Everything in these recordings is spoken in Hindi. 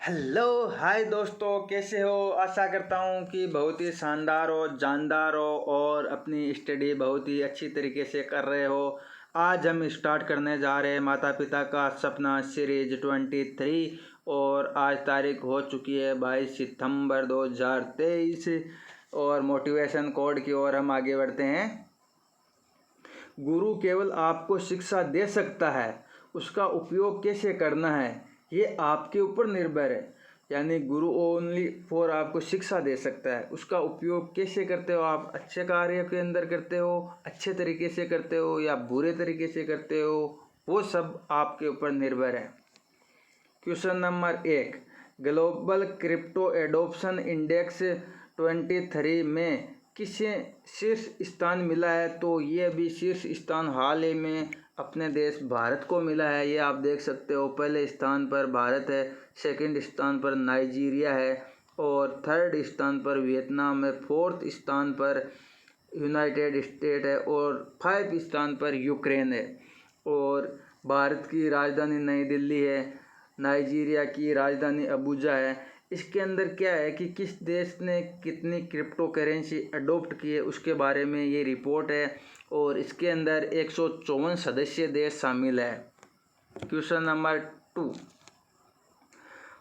हेलो हाय दोस्तों, कैसे हो। आशा करता हूँ कि बहुत ही शानदार हो, जानदार हो और अपनी स्टडी बहुत ही अच्छी तरीके से कर रहे हो। आज हम स्टार्ट करने जा रहे हैं माता पिता का सपना सीरीज 23 और आज तारीख हो चुकी है 22 सितंबर 2023 और मोटिवेशन कोड की ओर हम आगे बढ़ते हैं। गुरु केवल आपको शिक्षा दे सकता है, उसका उपयोग कैसे करना है ये आपके ऊपर निर्भर है। यानी गुरु ओनली फॉर आपको शिक्षा दे सकता है, उसका उपयोग कैसे करते हो, आप अच्छे कार्य के अंदर करते हो, अच्छे तरीके से करते हो या बुरे तरीके से करते हो, वो सब आपके ऊपर निर्भर है। Question number 1, global crypto adoption index 23 में किसे शीर्ष स्थान मिला है। तो ये भी शीर्ष स्थान हाल ही में अपने देश भारत को मिला है। ये आप देख सकते हो, पहले स्थान पर भारत है, सेकंड स्थान पर नाइजीरिया है और थर्ड स्थान पर वियतनाम है, फोर्थ स्थान पर यूनाइटेड स्टेट है और 5 स्थान पर यूक्रेन है। और भारत की राजधानी नई दिल्ली है, नाइजीरिया की राजधानी अबुजा है। इसके अंदर क्या है कि किस देश ने कितनी क्रिप्टो करेंसी अडोप्ट की है उसके बारे में ये रिपोर्ट है और इसके अंदर 154 सदस्य देश शामिल है। क्वेश्चन नंबर 2,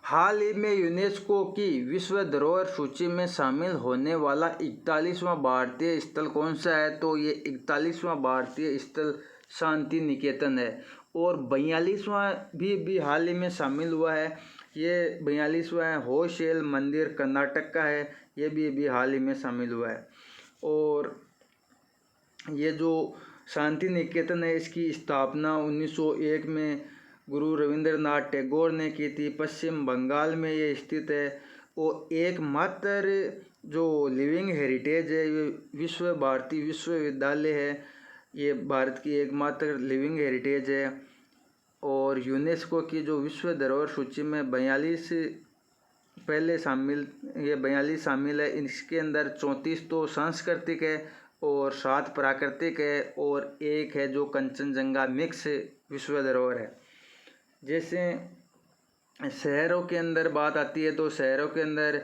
हाल ही में यूनेस्को की विश्व धरोहर सूची में शामिल होने वाला 41वां भारतीय स्थल कौन सा है। तो ये 41वां भारतीय स्थल शांति निकेतन है और 42वां भी हाल ही में शामिल हुआ है। ये 42वां है होयसडा मंदिर कर्नाटक का है, ये भी हाल ही में शामिल हुआ है। और ये जो शांति निकेतन है इसकी स्थापना 1901 में गुरु रविंद्रनाथ टैगोर ने की थी। पश्चिम बंगाल में ये स्थित है और एकमात्र जो लिविंग हेरिटेज है ये विश्व भारती विश्वविद्यालय है। ये भारत की एकमात्र लिविंग हेरिटेज है और यूनेस्को की जो विश्व धरोहर सूची में 42 पहले शामिल, ये 42 शामिल है। इसके अंदर 34 तो सांस्कृतिक है और 7 प्राकृतिक है और एक है जो कंचनजंगा मिक्स विश्व धरोहर है। जैसे शहरों के अंदर बात आती है तो शहरों के अंदर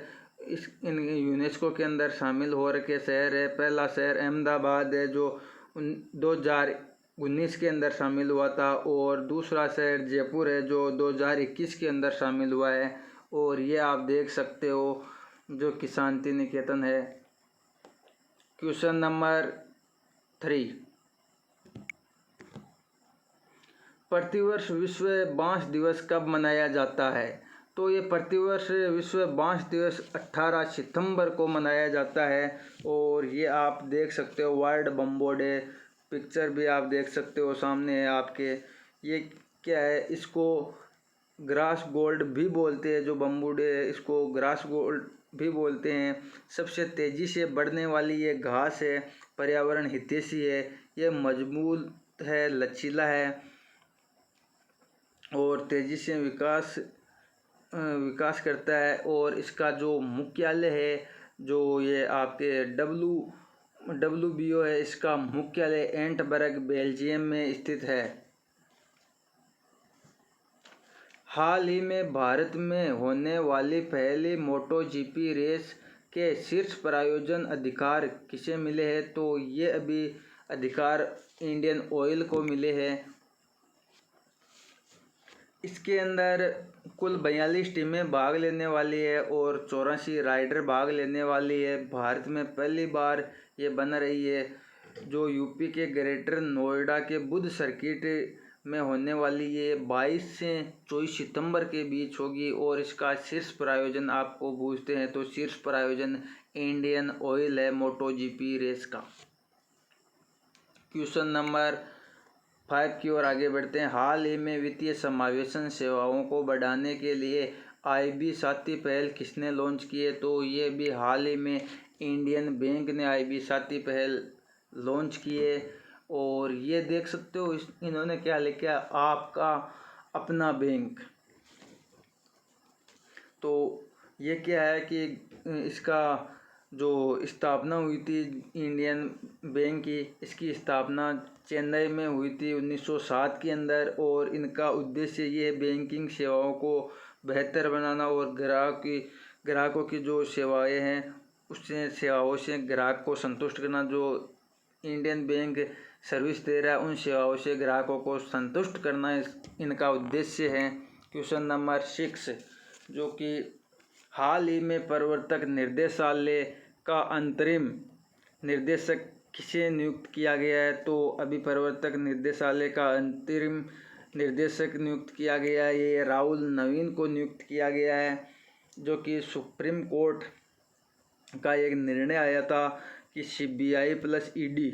इन यूनेस्को के अंदर शामिल हो रखे शहर है। पहला शहर अहमदाबाद है जो 2019 के अंदर शामिल हुआ था और दूसरा शहर जयपुर है जो 2021 के अंदर शामिल हुआ है। और ये आप देख सकते हो जो कि शांति निकेतन है। क्वेश्चन नंबर 3, प्रतिवर्ष विश्व बांस दिवस कब मनाया जाता है। तो ये प्रतिवर्ष विश्व बांस दिवस 18 सितंबर को मनाया जाता है और ये आप देख सकते हो वर्ल्ड बम्बो डे, पिक्चर भी आप देख सकते हो सामने है आपके। ये क्या है, इसको ग्रास गोल्ड भी बोलते हैं, जो बम्बू डे है इसको ग्रास गोल्ड भी बोलते हैं। सबसे तेज़ी से बढ़ने वाली ये घास है, पर्यावरण हितैषी है, ये मजबूत है, लचीला है और तेज़ी से विकास करता है। और इसका जो मुख्यालय है जो ये आपके WBO है, इसका मुख्यालय एंटबर्ग बेल्जियम में स्थित है। हाल ही में भारत में होने वाली पहली MotoGP रेस के शीर्ष प्रायोजन अधिकार किसे मिले हैं। तो ये अभी अधिकार इंडियन ऑयल को मिले हैं। इसके अंदर कुल 42 टीमें भाग लेने वाली है और 84 राइडर भाग लेने वाली है। भारत में पहली बार ये बन रही है जो यूपी के ग्रेटर नोएडा के बुद्ध सर्किट में होने वाली ये 22 से 24 सितंबर के बीच होगी। और इसका शीर्ष प्रायोजन आपको पूछते हैं तो शीर्ष प्रायोजन इंडियन ऑयल है MotoGP रेस का। क्वेश्चन नंबर 5 की ओर आगे बढ़ते हैं। हाल ही में वित्तीय समावेशन सेवाओं को बढ़ाने के लिए IB 7 पहल किसने लॉन्च की है। तो ये भी हाल ही में इंडियन बैंक ने IB 7 पहल लॉन्च की है। और ये देख सकते हो इन्होंने क्या लिखा, आपका अपना बैंक। तो ये क्या है कि इसका जो स्थापना हुई थी इंडियन बैंक की, इसकी स्थापना चेन्नई में हुई थी 1907 के अंदर और इनका उद्देश्य ये बैंकिंग सेवाओं को बेहतर बनाना और ग्राहकों की जो सेवाएं हैं उससे सेवाओं से ग्राहक को संतुष्ट करना। जो इंडियन बैंक सर्विस दे रहा है उन सेवाओं से ग्राहकों को संतुष्ट करना इनका उद्देश्य है। क्वेश्चन नंबर 6 जो कि हाल ही में प्रवर्तक निर्देशालय का अंतरिम निर्देशक किसे नियुक्त किया गया है? तो अभी प्रवर्तक निर्देशालय का अंतरिम निर्देशक नियुक्त किया गया है, ये राहुल नवीन को नियुक्त किया गया है। जो कि सुप्रीम कोर्ट का एक निर्णय आया था कि CBI प्लस ED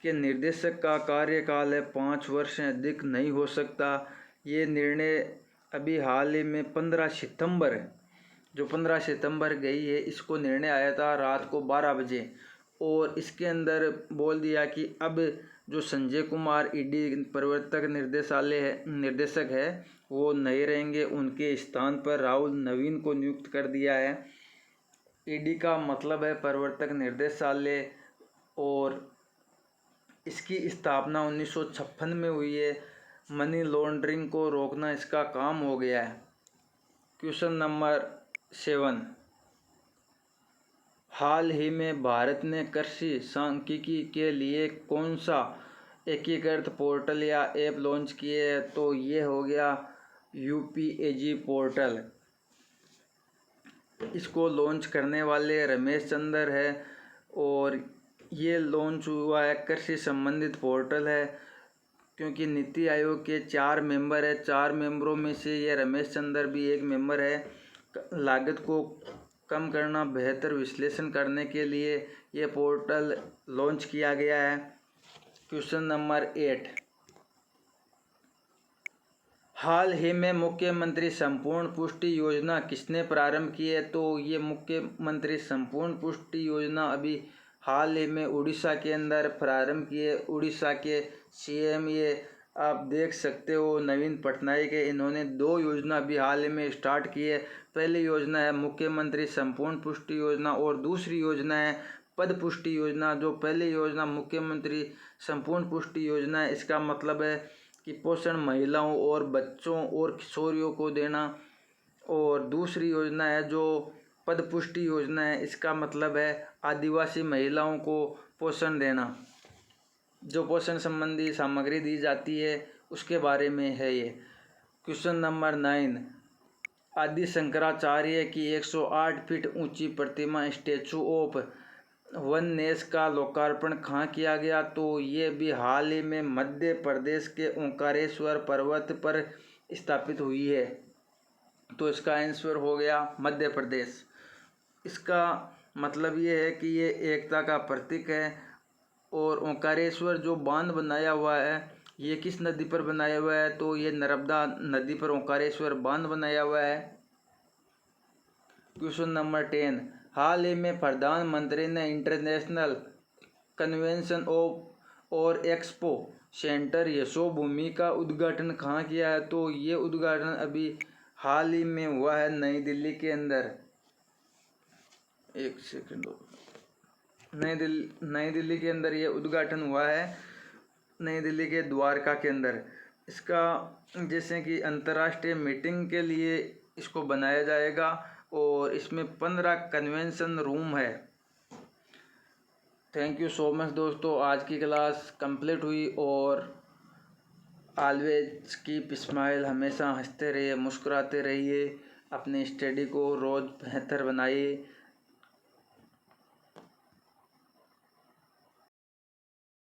के निर्देशक का कार्यकाल है 5 वर्ष से अधिक नहीं हो सकता। ये निर्णय अभी हाल ही में 15 सितंबर जो 15 सितंबर गई है इसको निर्णय आया था रात को 12 बजे, और इसके अंदर बोल दिया कि अब जो संजय कुमार ED प्रवर्तक निर्देशक है वो नहीं रहेंगे, उनके स्थान पर राहुल नवीन को नियुक्त कर दिया है। ED का मतलब है प्रवर्तक निर्देशालय और इसकी स्थापना 1956 में हुई है। मनी लॉन्ड्रिंग को रोकना इसका काम हो गया है। क्वेश्चन नंबर 7 हाल ही में भारत ने कृषि सांख्यिकी के लिए कौन सा एकीकृत पोर्टल या ऐप लॉन्च किए है? तो ये हो गया UPAG पोर्टल। इसको लॉन्च करने वाले रमेश चंद्र है और ये लॉन्च हुआ है कृषि संबंधित पोर्टल है। क्योंकि नीति आयोग के 4 मेंबर है, 4 मेंबरों में से ये रमेश चंद्र भी एक मेंबर है। लागत को कम करना, बेहतर विश्लेषण करने के लिए ये पोर्टल लॉन्च किया गया है। क्वेश्चन नंबर 8 हाल ही में मुख्यमंत्री संपूर्ण पुष्टि योजना किसने प्रारंभ की है? तो ये मुख्यमंत्री संपूर्ण पुष्टि योजना अभी हाल ही में उड़ीसा के अंदर प्रारंभ की है। उड़ीसा के CM ये आप देख सकते हो नवीन पटनायक है। इन्होंने 2 योजना अभी हाल ही में स्टार्ट की है। पहली योजना है मुख्यमंत्री संपूर्ण पुष्टि योजना और दूसरी योजना है पद पुष्टि योजना। जो पहली योजना मुख्यमंत्री संपूर्ण पुष्टि योजना है इसका मतलब है कि पोषण महिलाओं और बच्चों और किशोरियों को देना, और दूसरी योजना है जो पद पुष्टि योजना है इसका मतलब है आदिवासी महिलाओं को पोषण देना। जो पोषण संबंधी सामग्री दी जाती है उसके बारे में है ये। क्वेश्चन नंबर 9 आदि शंकराचार्य की 108 फीट ऊंची प्रतिमा स्टैचू ऑफ वननेस का लोकार्पण कहाँ किया गया? तो ये भी हाल ही में मध्य प्रदेश के ओंकारेश्वर पर्वत पर स्थापित हुई है। तो इसका आंसर हो गया मध्य प्रदेश। इसका मतलब ये है कि ये एकता का प्रतीक है। और ओंकारेश्वर जो बांध बनाया हुआ है ये किस नदी पर बनाया हुआ है? तो ये नर्मदा नदी पर ओंकारेश्वर बांध बनाया हुआ है। क्वेश्चन नंबर 10 हाल ही में प्रधानमंत्री ने इंटरनेशनल कन्वेंशन और एक्सपो सेंटर यशोभूमि का उद्घाटन कहाँ किया है? तो ये उद्घाटन अभी हाल ही में हुआ है नई दिल्ली के अंदर। एक सेकंड, नई दिल्ली के अंदर ये उद्घाटन हुआ है, नई दिल्ली के द्वारका के अंदर। इसका जैसे कि अंतर्राष्ट्रीय मीटिंग के लिए इसको बनाया जाएगा और इसमें 15 कन्वेंशन रूम है। थैंक यू सो मच दोस्तों, आज की क्लास कंप्लीट हुई। और ऑलवेज कीप स्माइल, हमेशा हंसते रहिए, मुस्कुराते रहिए, अपनी स्टडी को रोज़ बेहतर बनाइए।